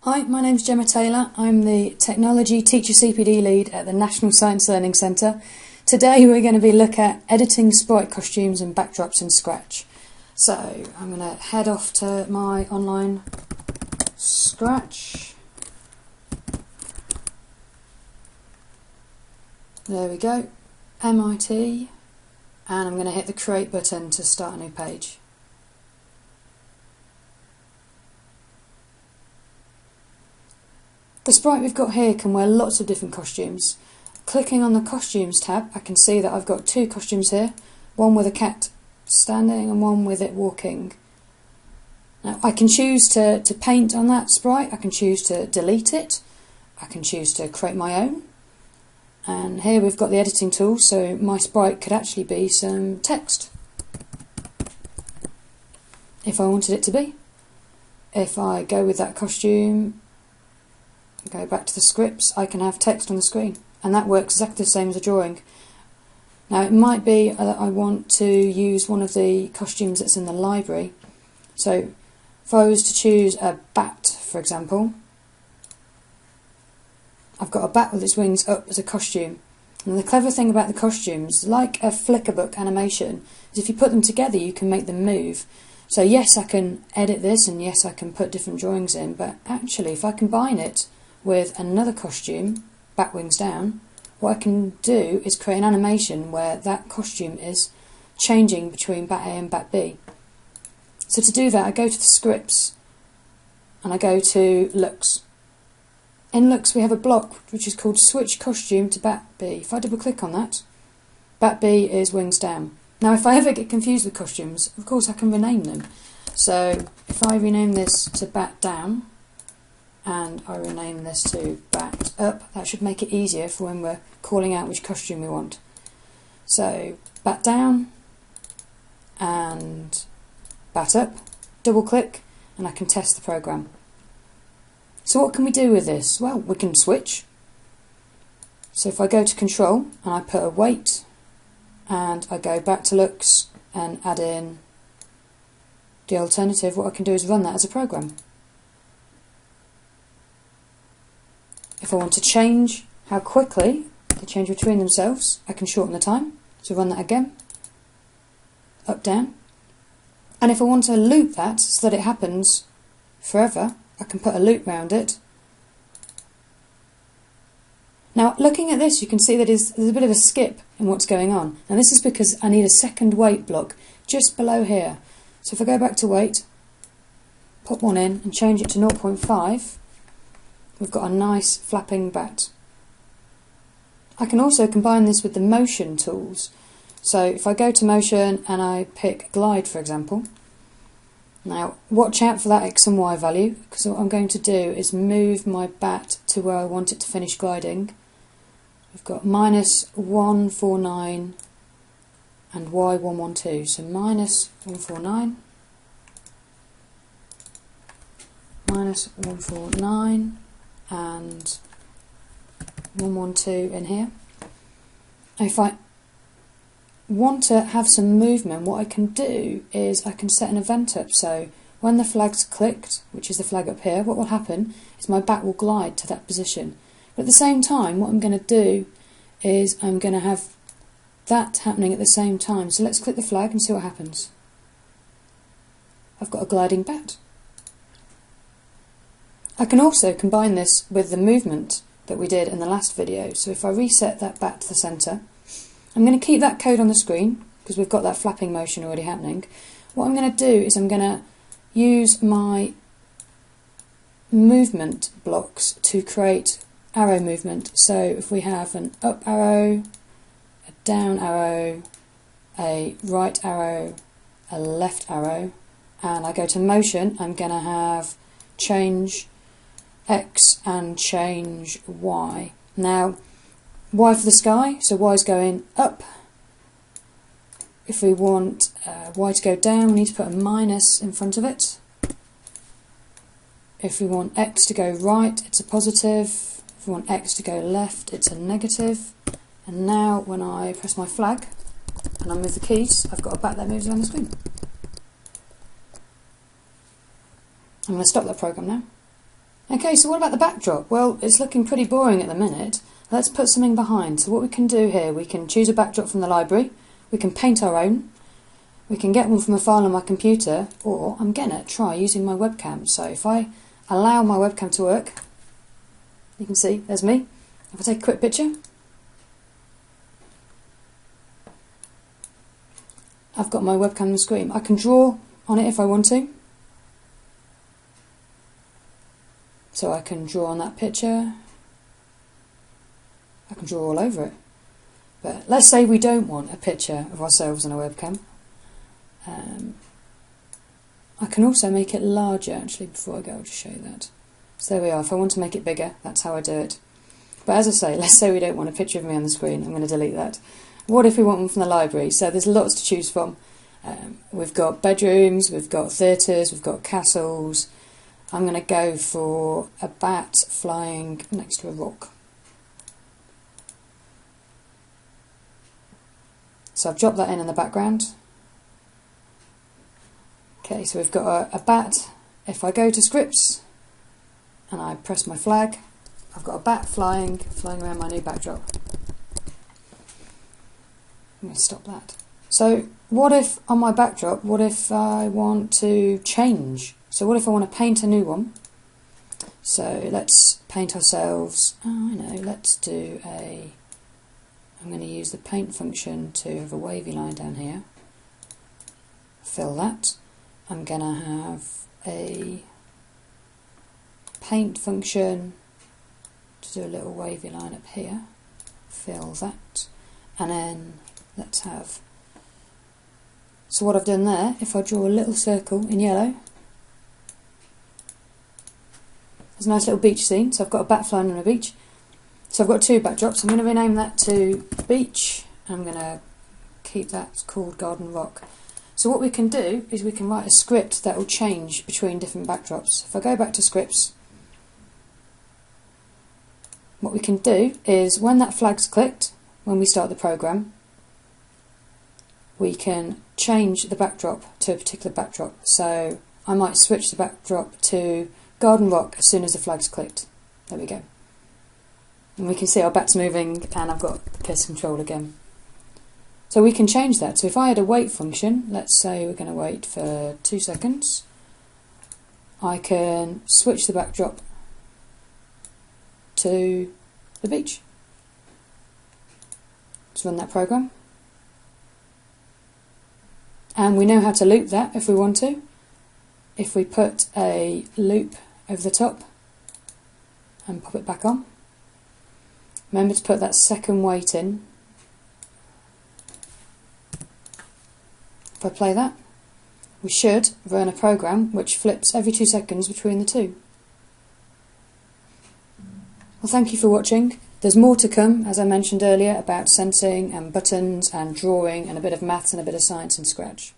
Hi, my name's Gemma Taylor. I'm the Technology Teacher CPD Lead at the National Science Learning Centre. Today we're going to be looking at editing sprite costumes and backdrops in Scratch. So I'm going to head off to my online Scratch. There we go, MIT, and I'm going to hit the Create button to start a new page. The sprite we've got here can wear lots of different costumes. Clicking on the Costumes tab, I can see that I've got two costumes here, one with a cat standing and one with it walking. Now, I can choose to paint on that sprite, I can choose to delete it, I can choose to create my own. And here we've got the editing tool, so my sprite could actually be some text, if I wanted it to be. If I go with that costume, go back to the scripts, I can have text on the screen, and that works exactly the same as a drawing. Now it might be that I want to use one of the costumes that's in the library, so if I was to choose a bat, for example, I've got a bat with its wings up as a costume. And the clever thing about the costumes, like a flicker book animation, is if you put them together you can make them move. So yes, I can edit this, and yes, I can put different drawings in, but actually if I combine it with another costume, bat wings down, what I can do is create an animation where that costume is changing between bat A and bat B. So to do that I go to the scripts and I go to looks. In looks we have a block which is called switch costume to bat B. If I double click on that, bat B is wings down. Now if I ever get confused with costumes, of course I can rename them. So if I rename this to bat down, and I rename this to bat up, that should make it easier for when we're calling out which costume we want. So bat down and bat up, double click, and I can test the program. So what can we do with this? Well, we can switch. So if I go to control and I put a weight and I go back to looks and add in the alternative, what I can do is run that as a program. If I want to change how quickly they change between themselves, I can shorten the time. So run that again, up, down. And if I want to loop that so that it happens forever, I can put a loop round it. Now looking at this you can see that there's a bit of a skip in what's going on. And this is because I need a second weight block just below here. So if I go back to weight, pop one in and change it to 0.5, we've got a nice flapping bat. I can also combine this with the motion tools. So if I go to motion and I pick glide, for example, now watch out for that X and Y value, because what I'm going to do is move my bat to where I want it to finish gliding. We've got -149 and Y112, so -149, -149 and 112 in here. If I want to have some movement, what I can do is I can set an event up. So when the flag's clicked, which is the flag up here, what will happen is my bat will glide to that position. But at the same time, what I'm going to do is I'm going to have that happening at the same time. So let's click the flag and see what happens. I've got a gliding bat. I can also combine this with the movement that we did in the last video. So if I reset that back to the centre, I'm going to keep that code on the screen because we've got that flapping motion already happening. What I'm going to do is I'm going to use my movement blocks to create arrow movement. So if we have an up arrow, a down arrow, a right arrow, a left arrow, and I go to motion, I'm going to have change X and change Y. Now Y for the sky, so Y is going up. If we want Y to go down, we need to put a minus in front of it. If we want X to go right, it's a positive. If we want X to go left, it's a negative. And now when I press my flag and I move the keys, I've got a bat that moves around the screen. I'm going to stop that program now. Okay, so what about the backdrop? Well, it's looking pretty boring at the minute. Let's put something behind. So what we can do here, we can choose a backdrop from the library, we can paint our own, we can get one from a file on my computer, or I'm going to try using my webcam. So if I allow my webcam to work, you can see, there's me. If I take a quick picture, I've got my webcam on the screen. I can draw on it if I want to. So I can draw on that picture. I can draw all over it. But let's say we don't want a picture of ourselves on a webcam. I can also make it larger, actually, before I go, I'll just show you that. So there we are. If I want to make it bigger, that's how I do it. But as I say, let's say we don't want a picture of me on the screen. I'm going to delete that. What if we want one from the library? So there's lots to choose from. We've got bedrooms, we've got theatres, we've got castles. I'm going to go for a bat flying next to a rock. So I've dropped that in the background. Okay, so we've got a bat. If I go to scripts and I press my flag, I've got a bat flying around my new backdrop. I'm going to stop that. So what if on my backdrop, what if I want to change? So what if I want to paint a new one? So let's paint ourselves, I'm going to use the paint function to have a wavy line down here. Fill that. I'm going to have a paint function to do a little wavy line up here. Fill that. And then let's have, so what I've done there, if I draw a little circle in yellow, there's a nice little beach scene. So I've got a bat flying on a beach. So I've got two backdrops. I'm going to rename that to beach. I'm going to keep that called Garden Rock. So what we can do is we can write a script that will change between different backdrops. If I go back to scripts, what we can do is when that flag's clicked, when we start the program, we can change the backdrop to a particular backdrop. So I might switch the backdrop to Garden Rock as soon as the flag's clicked. There we go. And we can see our bat's moving and I've got cursor control again. So we can change that. So if I had a wait function, let's say we're going to wait for 2 seconds, I can switch the backdrop to the beach. Let's run that program. And we know how to loop that if we want to. If we put a loop over the top and pop it back on. Remember to put that second wait in. If I play that, we should run a program which flips every 2 seconds between the two. Well, thank you for watching. There's more to come, as I mentioned earlier, about sensing and buttons and drawing and a bit of maths and a bit of science in Scratch.